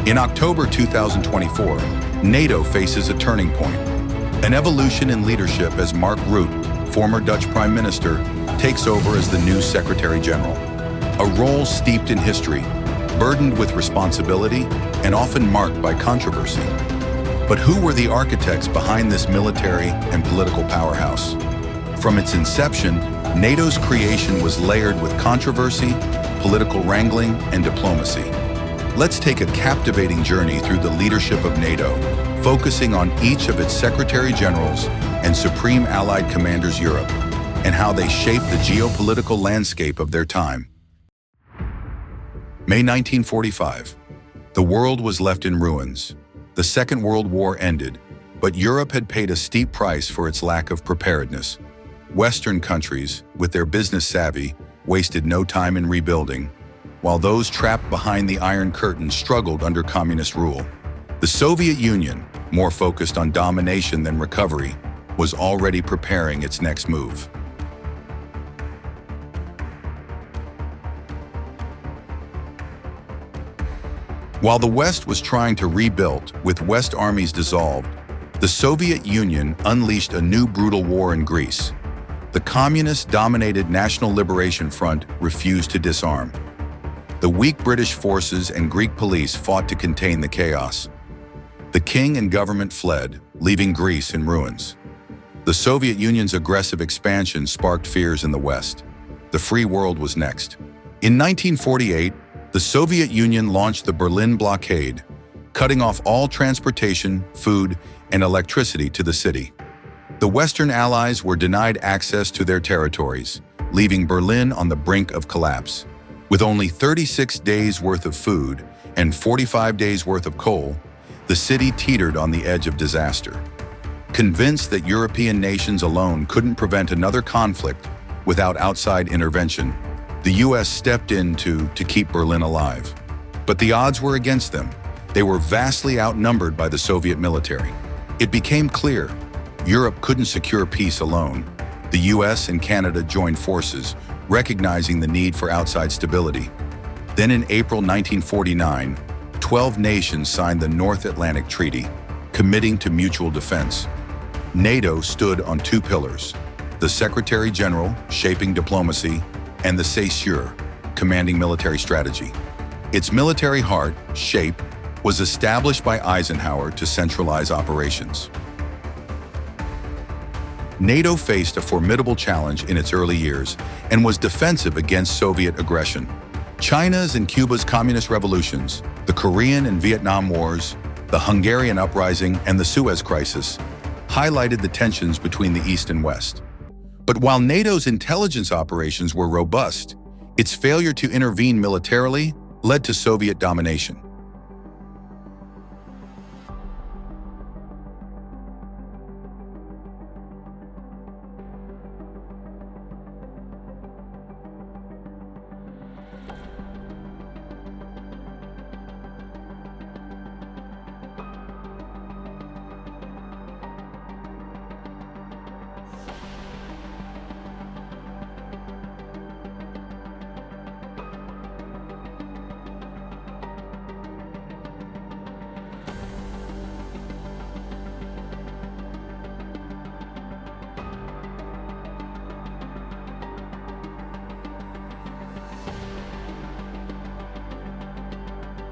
In October 2024, NATO faces a turning point, an evolution in leadership as Mark Rutte, former Dutch Prime Minister, takes over as the new Secretary General. A role steeped in history, burdened with responsibility, and often marked by controversy. But who were the architects behind this military and political powerhouse? From its inception, NATO's creation was layered with controversy, political wrangling, and diplomacy. Let's take a captivating journey through the leadership of NATO, focusing on each of its Secretary Generals and Supreme Allied Commanders Europe, and how they shaped the geopolitical landscape of their time. May 1945. The world was left in ruins. The Second World War ended, but Europe had paid a steep price for its lack of preparedness. Western countries, with their business savvy, wasted no time in rebuilding, while those trapped behind the Iron Curtain struggled under communist rule. The Soviet Union, more focused on domination than recovery, was already preparing its next move. While the West was trying to rebuild, with West armies dissolved, the Soviet Union unleashed a new brutal war in Greece. The communist-dominated National Liberation Front refused to disarm. The weak British forces and Greek police fought to contain the chaos. The king and government fled, leaving Greece in ruins. The Soviet Union's aggressive expansion sparked fears in the West. The free world was next. In 1948, the Soviet Union launched the Berlin blockade, cutting off all transportation, food, and electricity to the city. The Western Allies were denied access to their territories, leaving Berlin on the brink of collapse. With only 36 days' worth of food and 45 days' worth of coal, the city teetered on the edge of disaster. Convinced that European nations alone couldn't prevent another conflict without outside intervention, the US stepped in to keep Berlin alive. But the odds were against them. They were vastly outnumbered by the Soviet military. It became clear Europe couldn't secure peace alone. The US and Canada joined forces, recognizing the need for outside stability. Then in April 1949, 12 nations signed the North Atlantic Treaty, committing to mutual defense. NATO stood on two pillars: the Secretary General, shaping diplomacy, and the Chasseur, commanding military strategy. Its military heart, SHAPE, was established by Eisenhower to centralize operations. NATO faced a formidable challenge in its early years and was defensive against Soviet aggression. China's and Cuba's communist revolutions, the Korean and Vietnam Wars, the Hungarian uprising, and the Suez Crisis highlighted the tensions between the East and West. But while NATO's intelligence operations were robust, its failure to intervene militarily led to Soviet domination.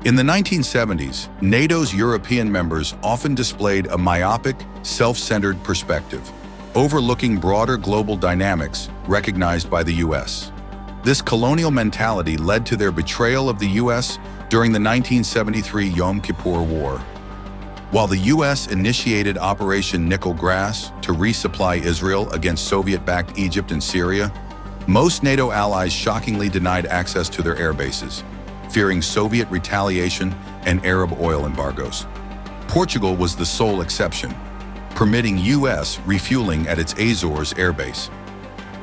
In the 1970s, NATO's European members often displayed a myopic, self-centered perspective, overlooking broader global dynamics recognized by the US. This colonial mentality led to their betrayal of the US during the 1973 Yom Kippur War. While the US initiated Operation Nickel Grass to resupply Israel against Soviet-backed Egypt and Syria, most NATO allies shockingly denied access to their air bases, fearing Soviet retaliation and Arab oil embargoes. Portugal was the sole exception, permitting US refueling at its Azores airbase.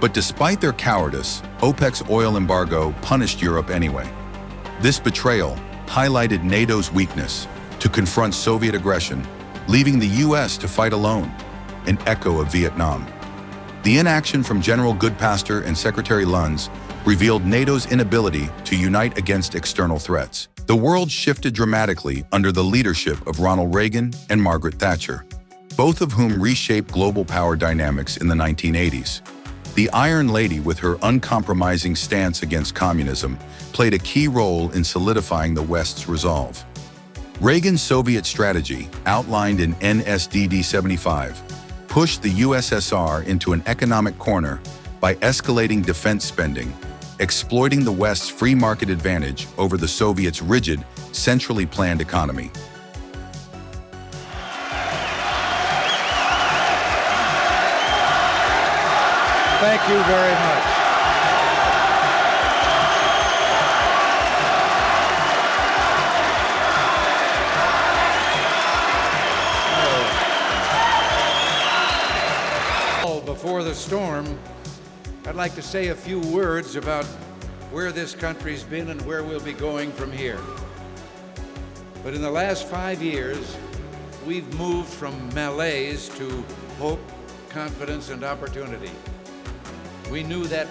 But despite their cowardice, OPEC's oil embargo punished Europe anyway. This betrayal highlighted NATO's weakness to confront Soviet aggression, leaving the US to fight alone, an echo of Vietnam. The inaction from General Goodpaster and Secretary Luns revealed NATO's inability to unite against external threats. The world shifted dramatically under the leadership of Ronald Reagan and Margaret Thatcher, both of whom reshaped global power dynamics in the 1980s. The Iron Lady, with her uncompromising stance against communism, played a key role in solidifying the West's resolve. Reagan's Soviet strategy, outlined in NSDD 75, pushed the USSR into an economic corner by escalating defense spending, exploiting the West's free market advantage over the Soviets' rigid, centrally planned economy. Thank you very much. Before the storm, I'd like to say a few words about where this country's been and where we'll be going from here. But in the last 5 years, we've moved from malaise to hope, confidence, and opportunity. We knew that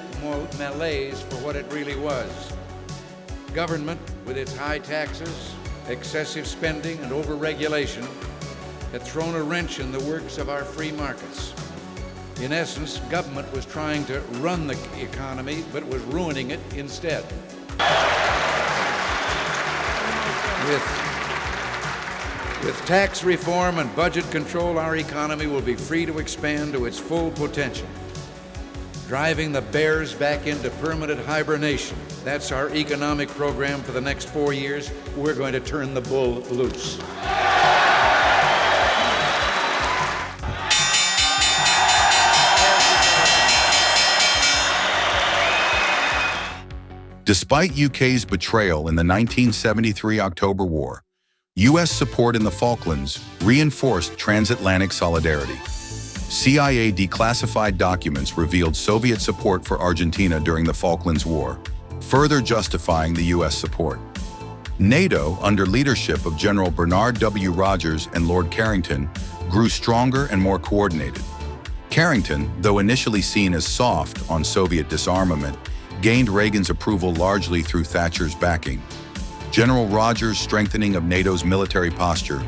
malaise for what it really was. Government, with its high taxes, excessive spending, and over-regulation, had thrown a wrench in the works of our free markets. In essence, government was trying to run the economy, but was ruining it instead. With tax reform and budget control, our economy will be free to expand to its full potential, driving the bears back into permanent hibernation. That's our economic program for the next 4 years. We're going to turn the bull loose. Despite UK's betrayal in the 1973 October War, US support in the Falklands reinforced transatlantic solidarity. CIA declassified documents revealed Soviet support for Argentina during the Falklands War, further justifying the US support. NATO, under leadership of General Bernard W. Rogers and Lord Carrington, grew stronger and more coordinated. Carrington, though initially seen as soft on Soviet disarmament, gained Reagan's approval largely through Thatcher's backing. General Rogers' strengthening of NATO's military posture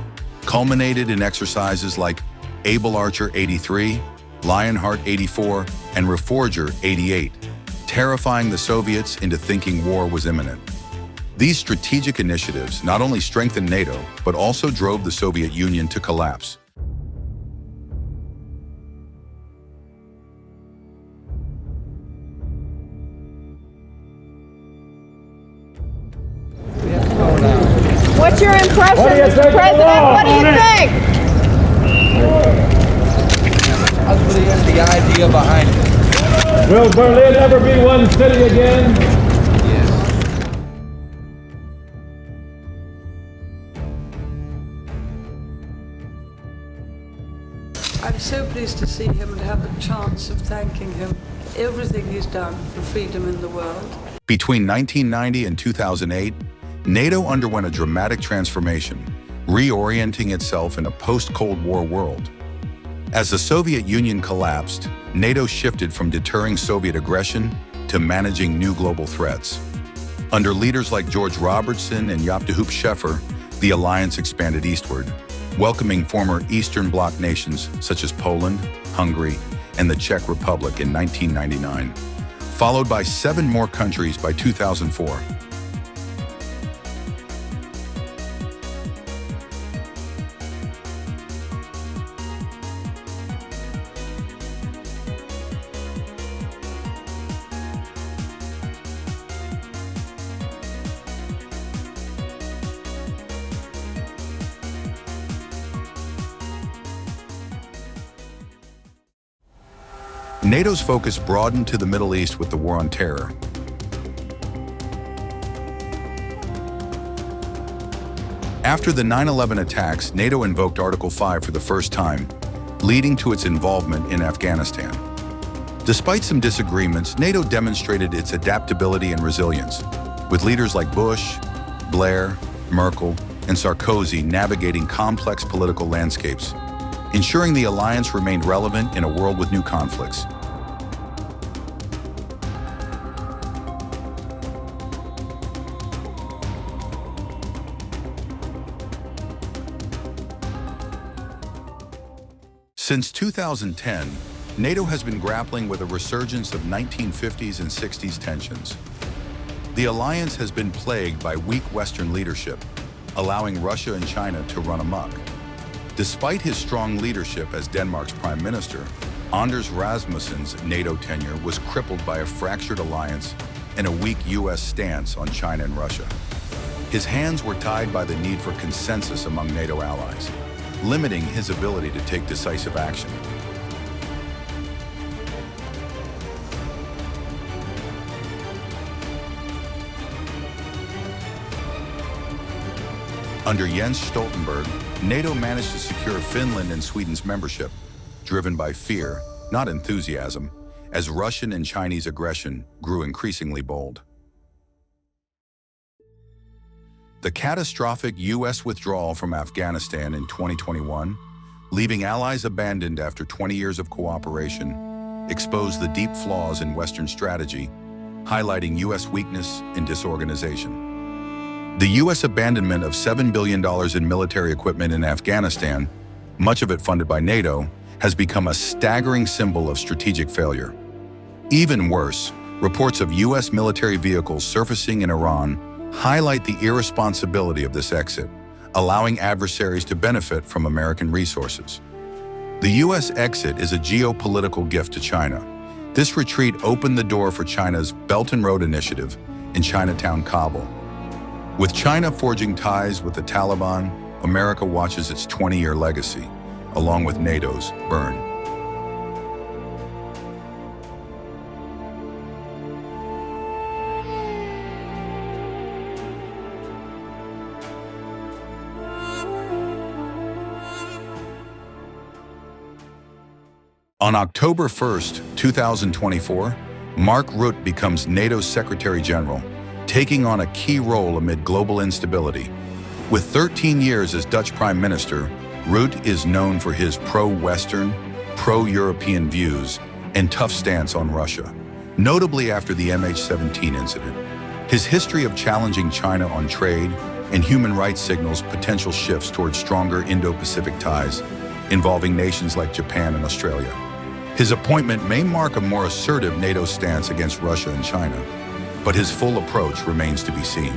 culminated in exercises like Able Archer 83, Lionheart 84, and Reforger 88, terrifying the Soviets into thinking war was imminent. These strategic initiatives not only strengthened NATO, but also drove the Soviet Union to collapse. What's your impression, Mr. President? What do you think? That's the idea behind it. Will Berlin ever be one city again? Yes. I'm so pleased to see him and have a chance of thanking him for everything he's done for freedom in the world. Between 1990 and 2008, NATO underwent a dramatic transformation, reorienting itself in a post-Cold War world. As the Soviet Union collapsed, NATO shifted from deterring Soviet aggression to managing new global threats. Under leaders like George Robertson and Joop de Hoop Scheffer, the alliance expanded eastward, welcoming former Eastern Bloc nations such as Poland, Hungary, and the Czech Republic in 1999, followed by 7 more countries by 2004. NATO's focus broadened to the Middle East with the War on Terror. After the 9/11 attacks, NATO invoked Article 5 for the first time, leading to its involvement in Afghanistan. Despite some disagreements, NATO demonstrated its adaptability and resilience, with leaders like Bush, Blair, Merkel, and Sarkozy navigating complex political landscapes, ensuring the alliance remained relevant in a world with new conflicts. Since 2010, NATO has been grappling with a resurgence of 1950s and 60s tensions. The alliance has been plagued by weak Western leadership, allowing Russia and China to run amok. Despite his strong leadership as Denmark's prime minister, Anders Rasmussen's NATO tenure was crippled by a fractured alliance and a weak U.S. stance on China and Russia. His hands were tied by the need for consensus among NATO allies, limiting his ability to take decisive action. Under Jens Stoltenberg, NATO managed to secure Finland and Sweden's membership, driven by fear, not enthusiasm, as Russian and Chinese aggression grew increasingly bold. The catastrophic U.S. withdrawal from Afghanistan in 2021, leaving allies abandoned after 20 years of cooperation, exposed the deep flaws in Western strategy, highlighting U.S. weakness and disorganization. The U.S. abandonment of $7 billion in military equipment in Afghanistan, much of it funded by NATO, has become a staggering symbol of strategic failure. Even worse, reports of U.S. military vehicles surfacing in Iran highlight the irresponsibility of this exit, allowing adversaries to benefit from American resources. The U.S. exit is a geopolitical gift to China. This retreat opened the door for China's Belt and Road Initiative in Chinatown, Kabul. With China forging ties with the Taliban, America watches its 20-year legacy, along with NATO's burn. On October 1st, 2024, Mark Rutte becomes NATO's Secretary General, taking on a key role amid global instability. With 13 years as Dutch Prime Minister, Rutte is known for his pro-Western, pro-European views and tough stance on Russia, notably after the MH17 incident. His history of challenging China on trade and human rights signals potential shifts towards stronger Indo-Pacific ties, involving nations like Japan and Australia. His appointment may mark a more assertive NATO stance against Russia and China, but his full approach remains to be seen.